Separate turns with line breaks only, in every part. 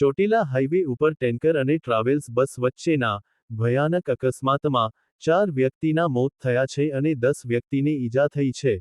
Chotila highway ઉપર tanker અને travels બસ વચ્ચેના ભયાનક અકસ્માતમાં 4 વ્યક્તિના મોત થયા છે અને 10 વ્યક્તિને ઈજા થઈ છે।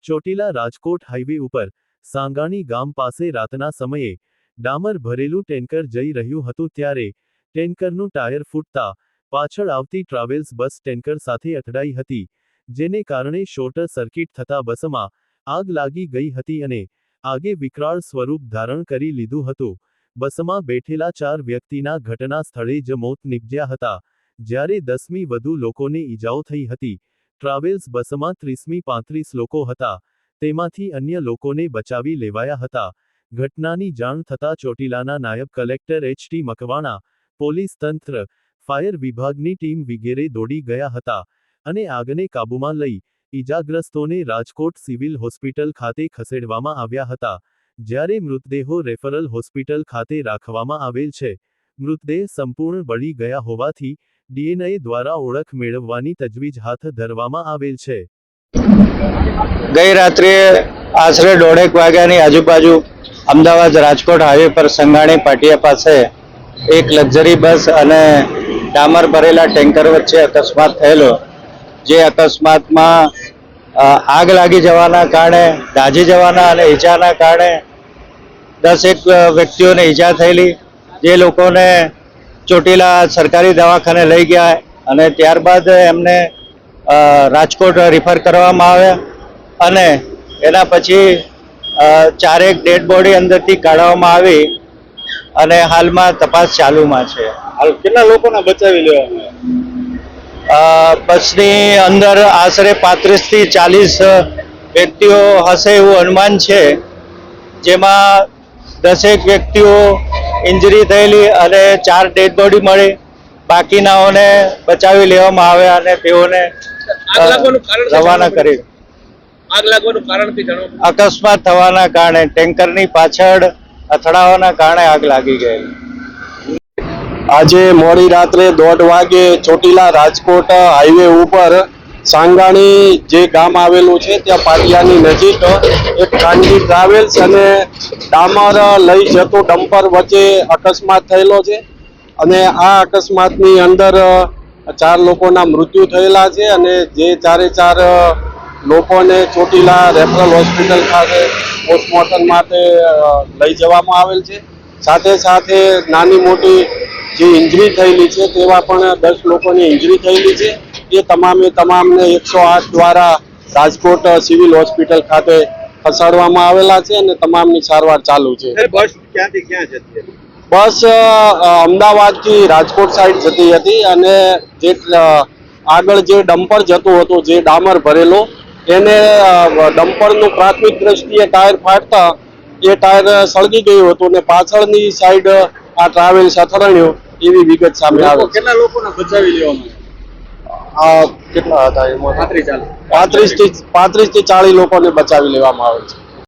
ચોટીલા રાજકોટ હાઈવે ઉપર સાંગાણી ગામ પાસે રાતના સમયે ડામર ભરેલું ટેન્કર જઈ રહ્યું હતું ત્યારે ટેન્કરનું ટાયર ફૂટતા પાછળ આવતી ટ્રાવેલ્સ બસ ટેન્કર સાથે અથડાઈ હતી, જેને કારણે શોર્ટ સર્કિટ થતા બસમાં આગ લાગી ગઈ હતી અને આગે વિકરાળ સ્વરૂપ ધારણ કરી લીધું હતું। બસમાં બેઠેલા 4 વ્યક્તિના ઘટના સ્થળે જ મોત નીપજ્યા હતા, જ્યારે 10મી વધુ લોકોને ઈજાઓ થઈ હતી। ટ્રાવેલ્સ બસમાં 30મી 35 લોકો હતા, તેમાંથી અન્ય લોકોને બચાવી લેવાયા હતા। ઘટનાની જાણ થતાં ચોટીલાના નાયબ કલેક્ટર એચ.ટી. મકવાણા, પોલીસ તંત્ર, ફાયર વિભાગની ટીમ વગેરે દોડી ગયા હતા અને આગને કાબૂમાં લઈ ઈજાગ્રસ્તોને રાજકોટ સિવિલ હોસ્પિટલ ખાતે ખસેડવામાં આવ્યા હતા, જ્યારે મૃતદેહો રેફરલ હોસ્પિટલ ખાતે રાખવામાં આવેલ છે। મૃતદેહ સંપૂર્ણ બળી ગયા હોવાથી ડીએનએ દ્વારા ઓળખ મેળવવાની તજવીજ હાથ ધરવામાં આવેલ છે।
ગઈ રાત્રે આશરે 1:30 વાગ્યાની આજુબાજુ અમદાવાદ રાજકોટ હાઈવે પર સંગાણી પાટિયા પાસે એક લક્ઝરી બસ અને ડામર ભરેલા ટેન્કર વચ્ચે અકસ્માત થયેલો, જે અકસ્માતમાં આગ લાગી જવાના કારણે, દાઝી જવાના અને ઈજાના કારણે 10 વ્યક્તિઓને ઈજા થયેલી, જે લોકોને ચોટીલા સરકારી દવાખાને લઈ ગયા અને ત્યારબાદ એમને રાજકોટ રિફર કરવામાં આવ્યા અને એના પછી 4 ડેડ બોડી અંદરથી કાઢવામાં આવી અને હાલમાં તપાસ ચાલુમાં છે।
હાલ કેટલા લોકોને બચાવી લેવામાં આવ્યા?
બસની અંદર આશરે 35 થી 40 વ્યક્તિઓ હશે એવું અનુમાન છે, જેમાં 10 વ્યક્તિઓ ઇન્જરી થયેલી અને 4 ડેડ બોડી મળી, બાકીનાઓને બચાવી લેવામાં આવ્યા અને તેઓને રવાના કરી।
આગ લાગવાનું કારણ
અકસ્માત થવાના કારણે ટેન્કરની પાછળ અથડાવાના કારણે આગ લાગી ગઈ।
આજે મોડી રાત્રે 1:30 વાગે ચોટીલા રાજકોટ હાઈવે ઉપર સાંગાણી જે ગામ આવેલું છે ત્યાં પાટિયાની નજીક એક ખાનગી ટ્રાવેલ્સ અને ડામર લઈ જતો ડમ્પર વચ્ચે અકસ્માત થયેલો છે અને આ અકસ્માતની અંદર 4 લોકોના મૃત્યુ થયેલા છે અને જે 4 લોકોને ચોટીલા રેફરલ હોસ્પિટલ ખાતે પોસ્ટમોર્ટમ માટે લઈ જવામાં આવેલ છે। સાથે સાથે નાની મોટી જે ઇન્જરી થયેલી છે તેવા પણ 10 લોકોની ઇન્જરી થયેલી છે, એ તમામને 108 દ્વારા રાજકોટ સિવિલ હોસ્પિટલ ખાતે ખસેડવામાં આવેલા છે અને તમામની સારવાર ચાલુ છે।
બસ ક્યાંથી ક્યાં જતી હતી?
બસ અમદાવાદથી રાજકોટ સાઈડ જતી હતી અને જે આગળ જે ડમ્પર જતું હતું, જે ડામર ભરેલો, એને ડમ્પરનું પ્રાથમિક દ્રષ્ટિએ ટાયર ફાટતા એ ટાયર સળગી ગયું હતું અને પાછળની સાઈડ આ ટ્રાવેલ્સ અથડાણ્યું એવી વિગત સામે આવે।
કેટલા લોકોને બચાવી લેવામાં
આવ્યા? કેટલા હતા? 35 થી 40 લોકોને બચાવી લેવામાં આવે છે।